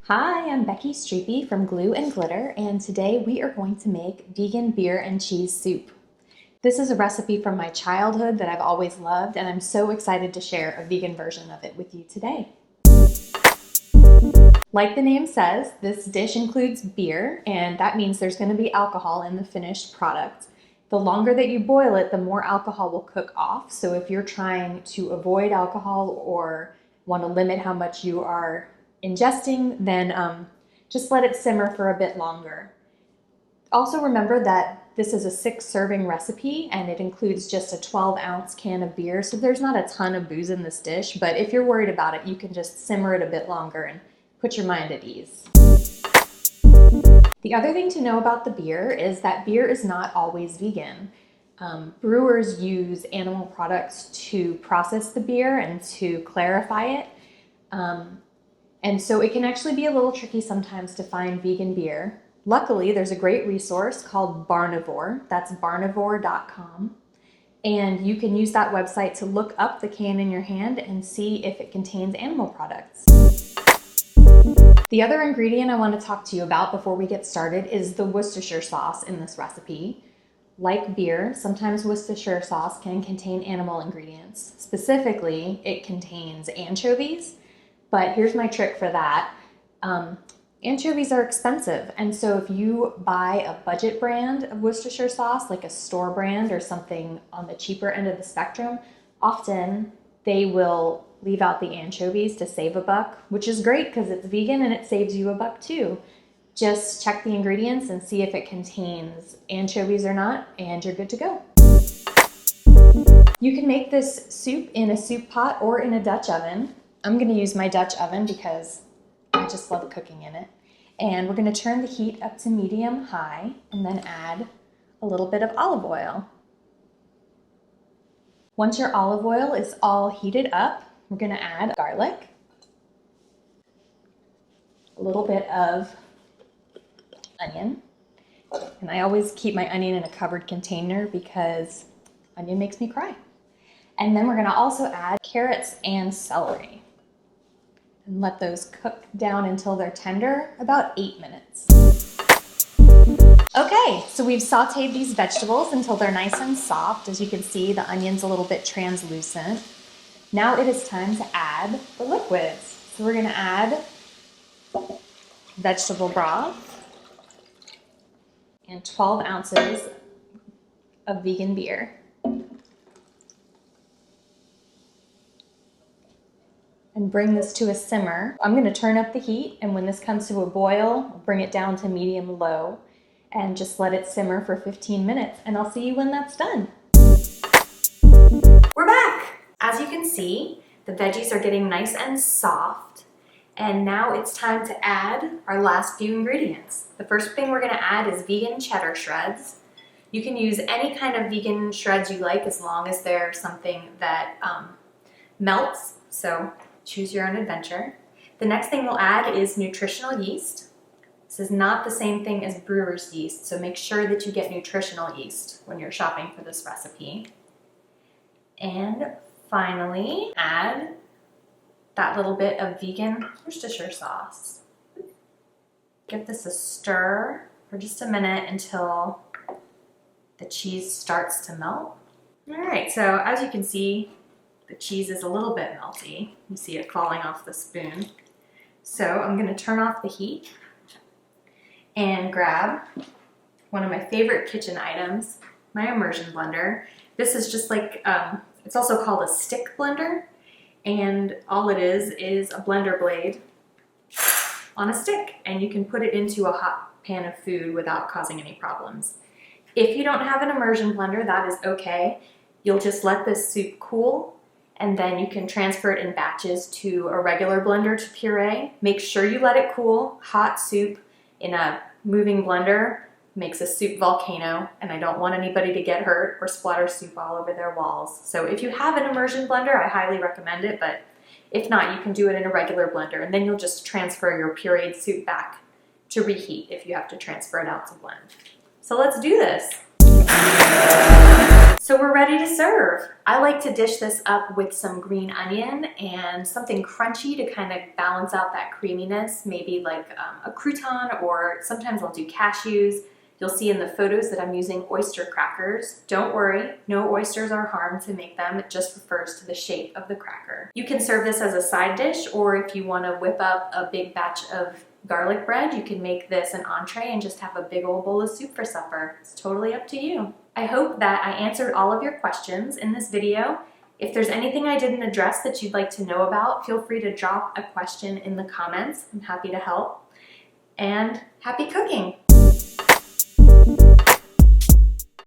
Hi, I'm Becky Streepy from Glue and Glitter, and today we are going to make vegan beer and cheese soup. This is a recipe from my childhood that I've always loved, and I'm so excited to share a vegan version of it with you today. Like the name says, this dish includes beer, and that means there's going to be alcohol in the finished product. The longer that you boil it, the more alcohol will cook off, so if you're trying to avoid alcohol or want to limit how much you are ingesting, then just let it simmer for a bit longer. Also remember that this is a 6-serving recipe and it includes just a 12-ounce can of beer, so there's not a ton of booze in this dish, but if you're worried about it, you can just simmer it a bit longer and put your mind at ease. The other thing to know about the beer is that beer is not always vegan. Brewers use animal products to process the beer and to clarify it. And so it can actually be a little tricky sometimes to find vegan beer. Luckily, there's a great resource called Barnivore. That's barnivore.com. And you can use that website to look up the can in your hand and see if it contains animal products. The other ingredient I want to talk to you about before we get started is the Worcestershire sauce in this recipe. Like beer, sometimes Worcestershire sauce can contain animal ingredients. Specifically, it contains anchovies. But here's my trick for that. Anchovies are expensive, and so if you buy a budget brand of Worcestershire sauce, like a store brand or something on the cheaper end of the spectrum, often they will leave out the anchovies to save a buck, which is great because it's vegan and it saves you a buck too. Just check the ingredients and see if it contains anchovies or not, and you're good to go. You can make this soup in a soup pot or in a Dutch oven. I'm going to use my Dutch oven because I just love cooking in it. And we're going to turn the heat up to medium-high and then add a little bit of olive oil. Once your olive oil is all heated up, we're going to add garlic, a little bit of onion. And I always keep my onion in a covered container because onion makes me cry. And then we're going to also add carrots and celery. And let those cook down until they're tender, about 8 minutes. Okay, so we've sauteed these vegetables until they're nice and soft. As you can see, the onion's a little bit translucent. Now it is time to add the liquids. So we're gonna add vegetable broth and 12 ounces of vegan beer. And bring this to a simmer. I'm going to turn up the heat, and when this comes to a boil, I'll bring it down to medium-low and just let it simmer for 15 minutes, and I'll see you when that's done. We're back! As you can see, the veggies are getting nice and soft, and now it's time to add our last few ingredients. The first thing we're going to add is vegan cheddar shreds. You can use any kind of vegan shreds you like as long as they're something that melts, so choose your own adventure. The next thing we'll add is nutritional yeast. This is not the same thing as brewer's yeast, so make sure that you get nutritional yeast when you're shopping for this recipe. And finally, add that little bit of vegan Worcestershire sauce. Give this a stir for just a minute until the cheese starts to melt. All right, so as you can see, the cheese is a little bit melty. You see it falling off the spoon. So I'm going to turn off the heat and grab one of my favorite kitchen items, my immersion blender. This is just like, it's also called a stick blender, and all it is a blender blade on a stick, and you can put it into a hot pan of food without causing any problems. If you don't have an immersion blender, that is okay. You'll just let this soup cool, and then you can transfer it in batches to a regular blender to puree. Make sure you let it cool. Hot soup in a moving blender makes a soup volcano, and I don't want anybody to get hurt or splatter soup all over their walls. So if you have an immersion blender, I highly recommend it, but if not, you can do it in a regular blender, and then you'll just transfer your pureed soup back to reheat if you have to transfer it out to blend. So let's do this. So we're ready to serve. I like to dish this up with some green onion and something crunchy to kind of balance out that creaminess, maybe like a crouton, or sometimes I'll do cashews. You'll see in the photos that I'm using oyster crackers. Don't worry, no oysters are harmed to make them. It just refers to the shape of the cracker. You can serve this as a side dish, or if you want to whip up a big batch of garlic bread, you can make this an entree and just have a big old bowl of soup for supper. It's totally up to you. I hope that I answered all of your questions in this video. If there's anything I didn't address that you'd like to know about, feel free to drop a question in the comments. I'm happy to help. And happy cooking!